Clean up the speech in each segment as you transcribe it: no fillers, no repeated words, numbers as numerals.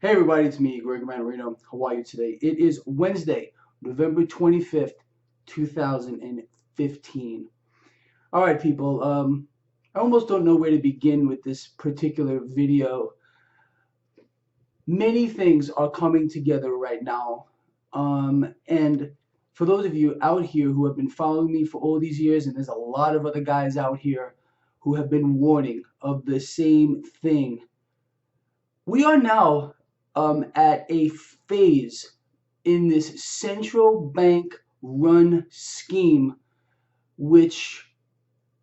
Hey everybody, it's me, Greg Mannarino. How are you today? It is Wednesday, November 25th, 2015. All right, people. I almost don't know where to begin with this particular video. Many things are coming together right now. And for those of you out here who have been following me for all these years, and there's a lot of other guys out here who have been warning of the same thing. We are now at a phase in this central bank run scheme, which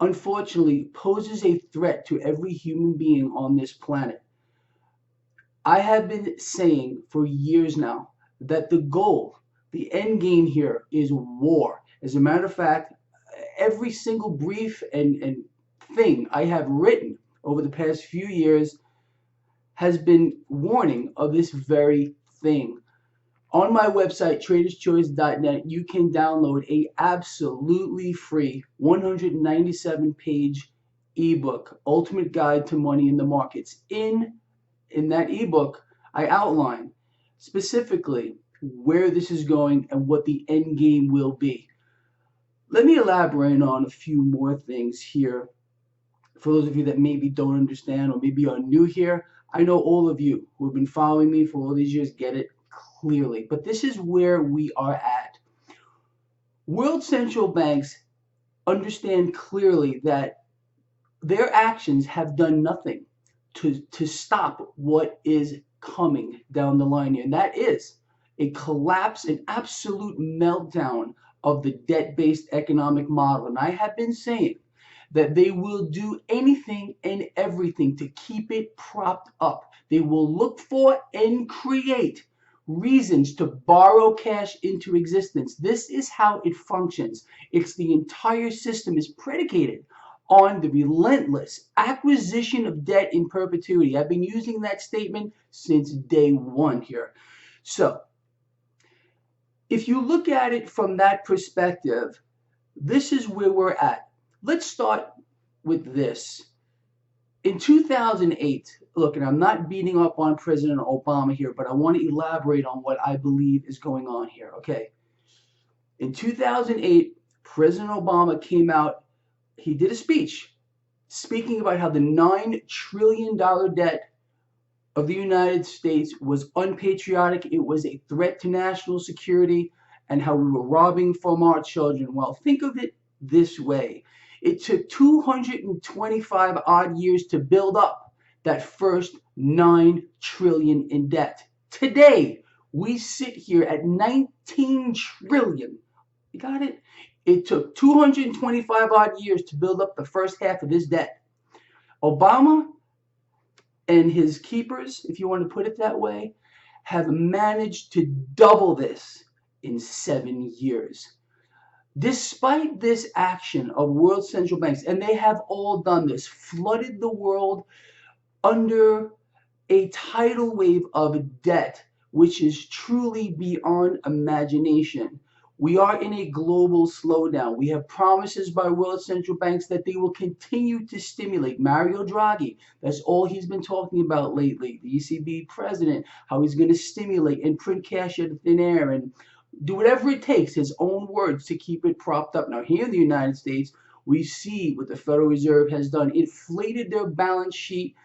unfortunately poses a threat to every human being on this planet. I have been saying for years now that the goal, the end game here is war. As a matter of fact, every single brief and thing I have written over the past few years has been warning of this very thing. On my website, traderschoice.net, you can download a absolutely free 197-page ebook, Ultimate Guide to Money in the Markets. In that ebook, I outline specifically where this is going and what the end game will be. Let me elaborate on a few more things here for those of you that maybe don't understand or maybe are new here. I know all of you who have been following me for all these years get it clearly, but this is where we are at. World central banks understand clearly that their actions have done nothing to stop what is coming down the line here, and that is a collapse, an absolute meltdown of the debt-based economic model. And I have been saying that they will do anything and everything to keep it propped up. They will look for and create reasons to borrow cash into existence. This is how it functions. It's the entire system is predicated on the relentless acquisition of debt in perpetuity. I've been using that statement since day one here. So, if you look at it from that perspective, this is where we're at. Let's start with this. In 2008, look, and I'm not beating up on President Obama here, but I want to elaborate on what I believe is going on here, okay? In 2008, President Obama came out, he did a speech speaking about how the $9 trillion debt of the United States was unpatriotic, it was a threat to national security, and how we were robbing from our children. Well, think of it this way. It took 225 odd years to build up that first 9 trillion in debt. Today, we sit here at 19 trillion. You got it? It took 225 odd years to build up the first half of this debt. Obama and his keepers, if you want to put it that way, have managed to double this in 7 years. Despite this action of world central banks, and they have all done this, flooded the world under a tidal wave of debt, which is truly beyond imagination. We are in a global slowdown. We have promises by world central banks that they will continue to stimulate. Mario Draghi, that's all he's been talking about lately. The ECB president, how he's going to stimulate and print cash out of thin air and do whatever it takes, his own words, to keep it propped up. Now, here in the United States, we see what the Federal Reserve has done. Inflated their balance sheet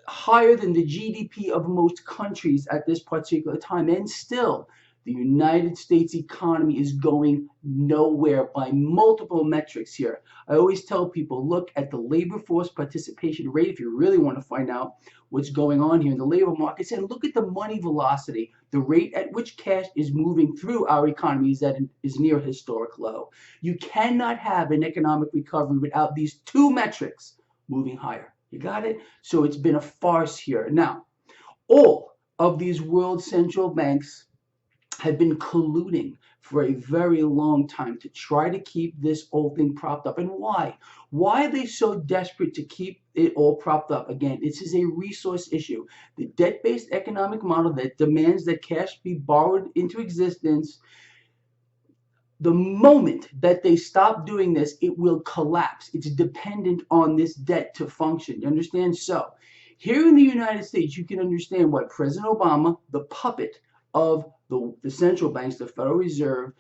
higher than the GDP of most countries at this particular time. And still, the United States economy is going nowhere by multiple metrics here. I always tell people, look at the labor force participation rate if you really want to find out what's going on here in the labor markets, and look at the money velocity, the rate at which cash is moving through our economy is near historic low. You cannot have an economic recovery without these two metrics moving higher. You got it? So it's been a farce here. Now, all of these world central banks had been colluding for a very long time to try to keep this whole thing propped up. And why? Why are they so desperate to keep it all propped up? Again, this is a resource issue. The debt-based economic model that demands that cash be borrowed into existence, the moment that they stop doing this, it will collapse. It's dependent on this debt to function. You understand? So Here in the United States, you can understand why President Obama, the puppet of the central banks, the Federal Reserve,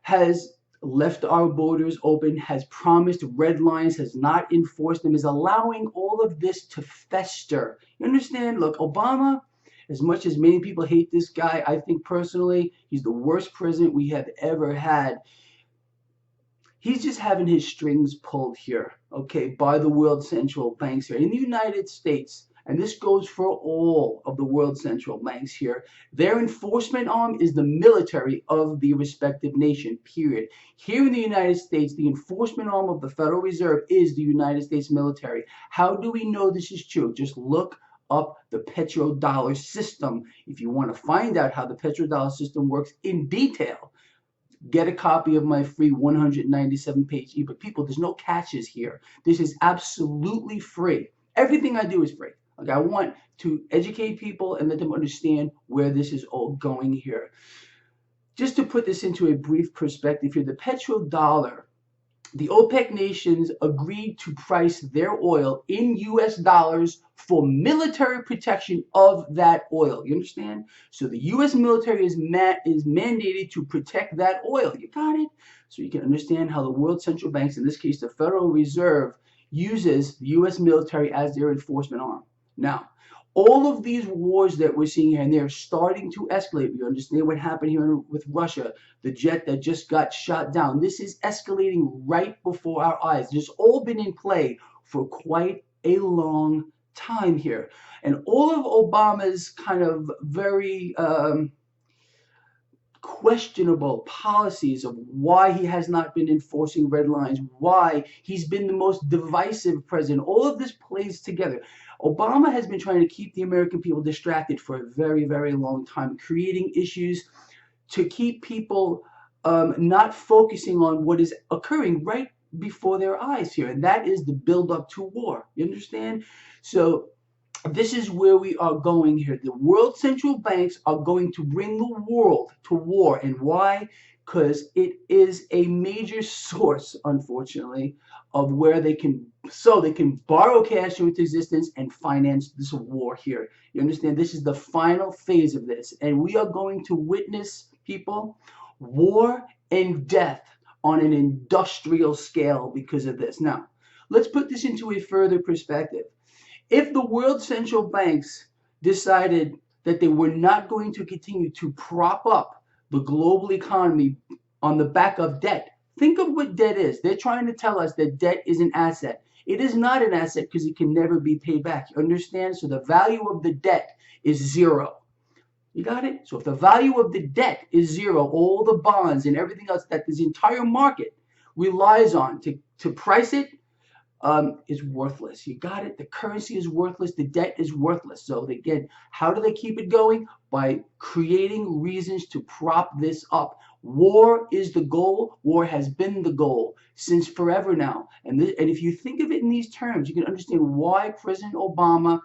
has left our borders open, has promised red lines, has not enforced them, is allowing all of this to fester. You understand? Look, Obama, as much as many people hate this guy, I think personally he's the worst president we have ever had. He's just having his strings pulled here, okay, by the world central banks here. In the United States, and this goes for all of the world central banks here, their enforcement arm is the military of the respective nation, period. Here in the United States, the enforcement arm of the Federal Reserve is the United States military. How do we know this is true? Just look up the petrodollar system. If you want to find out how the petrodollar system works in detail, get a copy of my free 197-page ebook. People, there's no catches here. This is absolutely free. Everything I do is free. Like, I want to educate people and let them understand where this is all going here. Just to put this into a brief perspective here, the petrodollar, the OPEC nations agreed to price their oil in US dollars for military protection of that oil. You understand? So the US military is mandated to protect that oil. You got it? So you can understand how the world central banks, in this case the Federal Reserve, uses the US military as their enforcement arm. Now, all of these wars that we're seeing here, and they're starting to escalate. You understand what happened here with Russia, the jet that just got shot down. This is escalating right before our eyes. It's all been in play for quite a long time here. And all of Obama's kind of very questionable policies of why he has not been enforcing red lines, why he's been the most divisive president, all of this plays together. Obama has been trying to keep the American people distracted for a very, very long time, creating issues to keep people not focusing on what is occurring right before their eyes here, and that is the build-up to war. You understand? So this is where we are going here. The world central banks are going to bring the world to war. And why? Because it is a major source, unfortunately, of where they can borrow cash into existence and finance this war here. You understand? This is the final phase of this. And we are going to witness, people, war and death on an industrial scale because of this. Now, let's put this into a further perspective. If the world central banks decided that they were not going to continue to prop up the global economy on the back of debt, think of what debt is. They're trying to tell us that debt is an asset. It is not an asset because it can never be paid back. You understand? So the value of the debt is zero. You got it? So if the value of the debt is zero, all the bonds and everything else that this entire market relies on to price it, is worthless. You got it? The currency is worthless. The debt is worthless. So again, how do they keep it going? By creating reasons to prop this up. War is the goal. War has been the goal since forever now. And if you think of it in these terms, you can understand why President Obama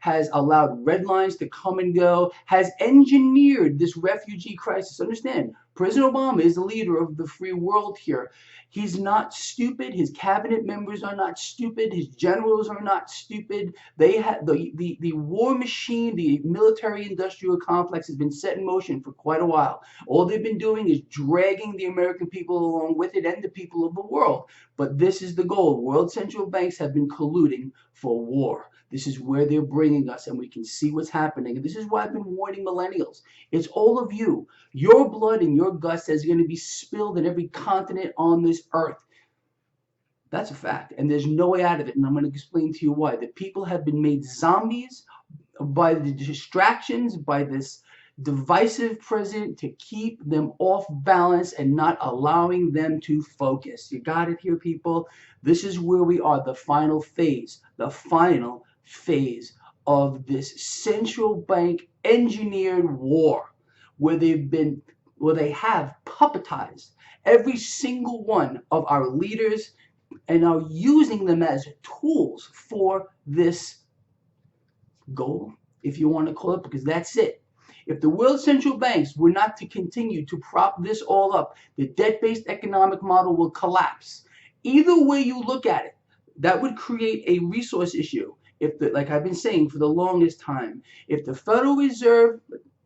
has allowed red lines to come and go, has engineered this refugee crisis. Understand, President Obama is the leader of the free world here. He's not stupid. His cabinet members are not stupid. His generals are not stupid. They have the war machine, the military-industrial complex has been set in motion for quite a while. All they've been doing is dragging the American people along with it and the people of the world. But this is the goal. World central banks have been colluding for war. This is where they're bringing us, and we can see what's happening. And this is why I've been warning millennials. It's all of you. Your blood and your guts is going to be spilled in every continent on this earth. That's a fact, and there's no way out of it, and I'm going to explain to you why. The people have been made zombies by the distractions, by this divisive president to keep them off balance and not allowing them to focus. You got it here, people? This is where we are, the final phase of this central bank engineered war, where they have puppetized every single one of our leaders and are using them as tools for this goal, if you want to call it, because that's it. If the world central banks were not to continue to prop this all up, the debt-based economic model will collapse. Either way you look at it, that would create a resource issue. like I've been saying for the longest time, if the Federal Reserve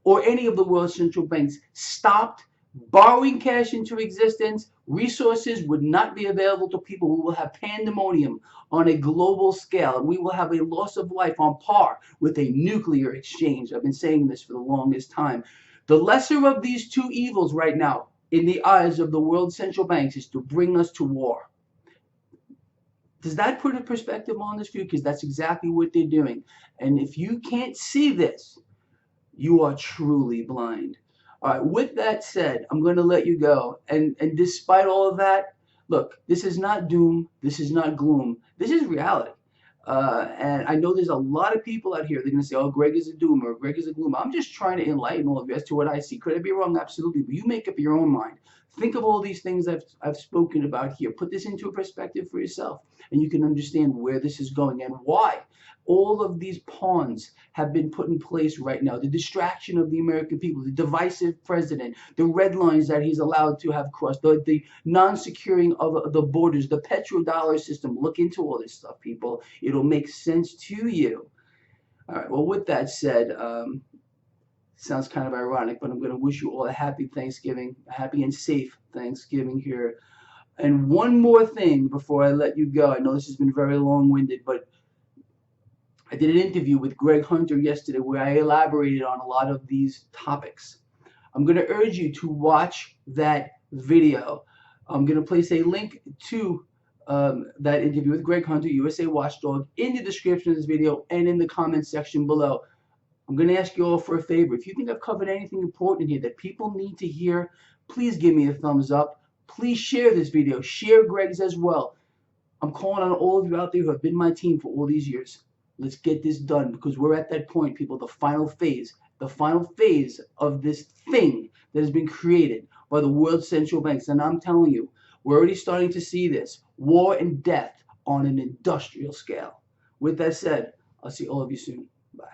or any of the world's central banks stopped borrowing cash into existence, resources would not be available to people. We will have pandemonium on a global scale, and we will have a loss of life on par with a nuclear exchange. I've been saying this for the longest time. The lesser of these two evils right now, in the eyes of the world central banks, is to bring us to war. Does that put a perspective on this view? Because that's exactly what they're doing. And if you can't see this, you are truly blind. All right, with that said, I'm going to let you go. And despite all of that, look, this is not doom. This is not gloom. This is reality. And I know there's a lot of people out here, they're going to say, oh, Greg is a doomer, Greg is a gloomer. I'm just trying to enlighten all of you as to what I see. Could I be wrong? Absolutely. But you make up your own mind. Think of all these things I've spoken about here. Put this into a perspective for yourself, and you can understand where this is going and why all of these pawns have been put in place right now. The distraction of the American people, the divisive president, the red lines that he's allowed to have crossed, the non-securing of the borders, the petrodollar system. Look into all this stuff, people. It'll make sense to you. All right, well, with that said, sounds kind of ironic, but I'm going to wish you all a happy Thanksgiving, a happy and safe Thanksgiving here. And one more thing before I let you go. I know this has been very long-winded, but I did an interview with Greg Hunter yesterday where I elaborated on a lot of these topics. I'm going to urge you to watch that video. I'm going to place a link to that interview with Greg Hunter, USA Watchdog, in the description of this video and in the comment section below. I'm going to ask you all for a favor. If you think I've covered anything important here that people need to hear, please give me a thumbs up. Please share this video. Share Greg's as well. I'm calling on all of you out there who have been my team for all these years. Let's get this done, because we're at that point, people, the final phase of this thing that has been created by the world central banks. And I'm telling you, we're already starting to see this war and death on an industrial scale. With that said, I'll see all of you soon. Bye.